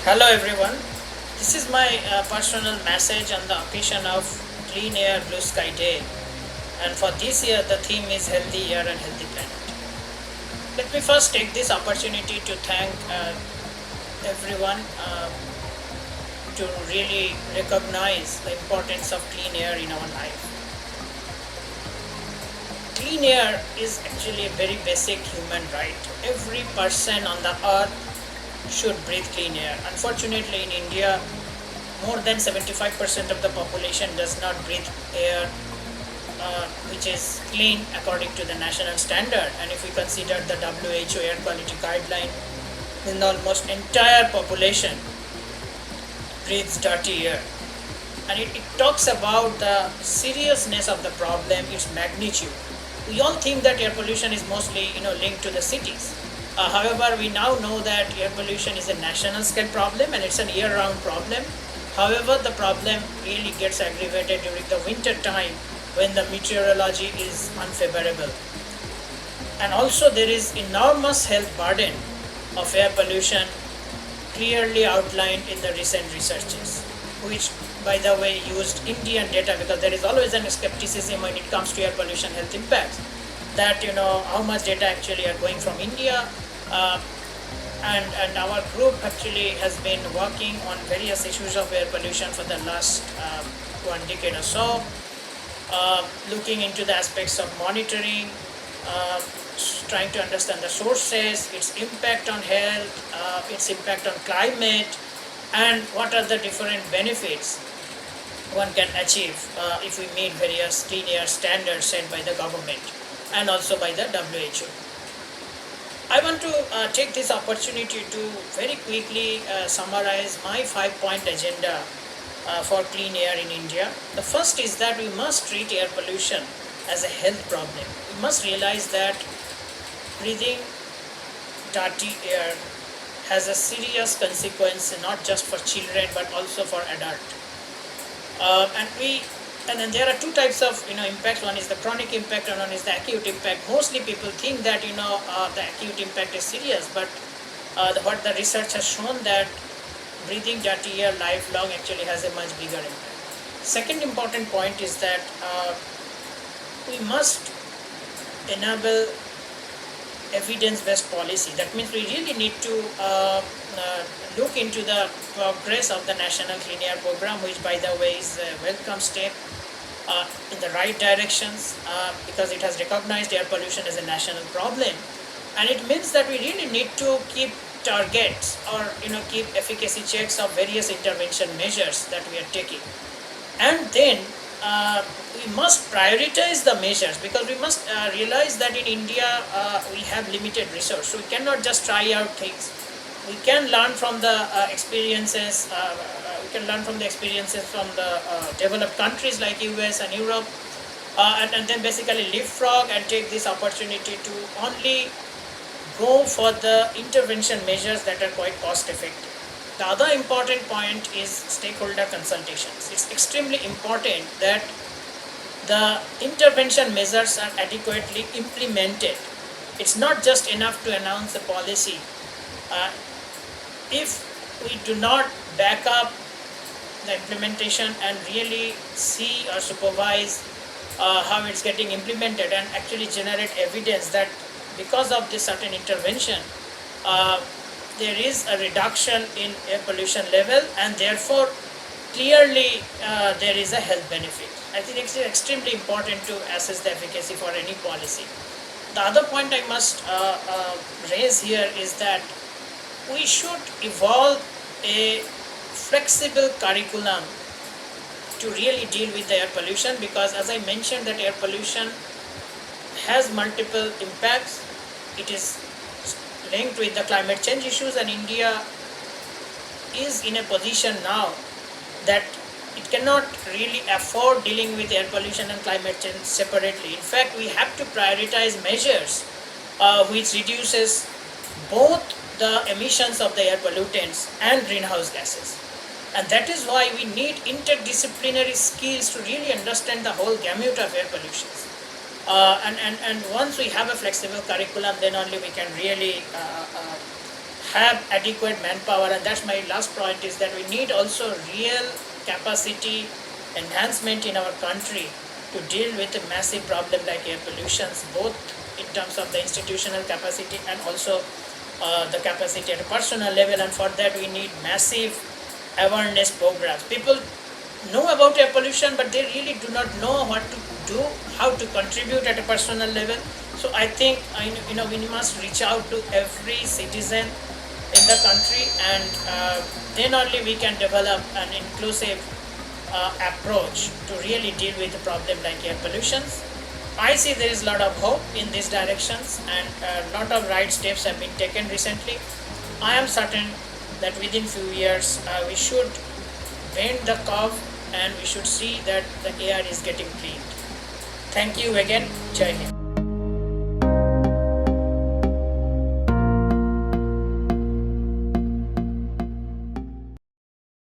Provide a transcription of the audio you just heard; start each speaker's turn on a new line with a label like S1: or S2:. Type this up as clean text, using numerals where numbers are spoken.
S1: Hello everyone. This is my personal message on the occasion of Clean Air Blue Sky Day. And for this year, the theme is Healthy Air and Healthy Planet. Let me first take this opportunity to thank everyone to really recognize the importance of clean air in our life. Clean air is actually a very basic human right. Every person on the earth should breathe clean air. Unfortunately, in India, more than 75% of the population does not breathe air which is clean according to the national standard. And if we consider the WHO air quality guideline, then almost entire population breathes dirty air. And it talks about the seriousness of the problem, its magnitude. We all think that air pollution is mostly linked to the cities. However, we now know that air pollution is a national scale problem and it's an year-round problem. However, the problem really gets aggravated during the winter time when the meteorology is unfavorable. And also there is enormous health burden of air pollution clearly outlined in the recent researches, which by the way used Indian data, because there is always a skepticism when it comes to air pollution health impacts, that how much data actually are going from India. And our group actually has been working on various issues of air pollution for the last 1 decade or so, looking into the aspects of monitoring, trying to understand the sources, its impact on health, its impact on climate, and what are the different benefits one can achieve if we meet various clean air standards set by the government and also by the WHO. I want to take this opportunity to very quickly summarize my 5-point agenda for clean air in India. The first is that we must treat air pollution as a health problem. We must realize that breathing dirty air has a serious consequence not just for children but also for adults. And then there are two types of impacts. One is the chronic impact and one is the acute impact. Mostly people think that the acute impact is serious, but what the research has shown that breathing dirty air lifelong actually has a much bigger impact. Second important point is that we must enable evidence-based policy. That means we really need to look into the progress of the National Clean Air Program, which by the way is a welcome step in the right directions because it has recognized air pollution as a national problem. And it means that we really need to keep targets or keep efficacy checks of various intervention measures that we are taking. And then we must prioritize the measures because we must realize that in India we have limited resource, so we cannot just try out things. We can learn from the experiences. We can learn from the experiences from the developed countries like US and Europe, and then basically leapfrog and take this opportunity to only go for the intervention measures that are quite cost effective. The other important point is stakeholder consultations. It's extremely important that the intervention measures are adequately implemented. It's not just enough to announce a policy. If we do not back up the implementation and really see or supervise how it's getting implemented and actually generate evidence that because of this certain intervention there is a reduction in air pollution level and therefore clearly there is a health benefit. I think it's extremely important to assess the efficacy for any policy. The other point I must raise here is that we should evolve a flexible curriculum to really deal with the air pollution, because as I mentioned that air pollution has multiple impacts. It is linked with the climate change issues, and India is in a position now that it cannot really afford dealing with air pollution and climate change separately. In fact, we have to prioritize measures which reduces both the emissions of the air pollutants and greenhouse gases. And that is why we need interdisciplinary skills to really understand the whole gamut of air pollution. And once we have a flexible curriculum, then only we can really have adequate manpower, and that's my last point, is that we need also real capacity enhancement in our country to deal with a massive problem like air pollutions, both in terms of the institutional capacity and also the capacity at a personal level. And for that we need massive awareness programs. People know about air pollution, but they really do not know what to do, how to contribute at a personal level. So I think we must reach out to every citizen in the country, and then only we can develop an inclusive approach to really deal with the problem like air pollutions. I see there is a lot of hope in these directions, and a lot of right steps have been taken recently. I am certain that within few years we should bend the curve and we should see that the air is getting cleaned. Thank you again. Jai Hind.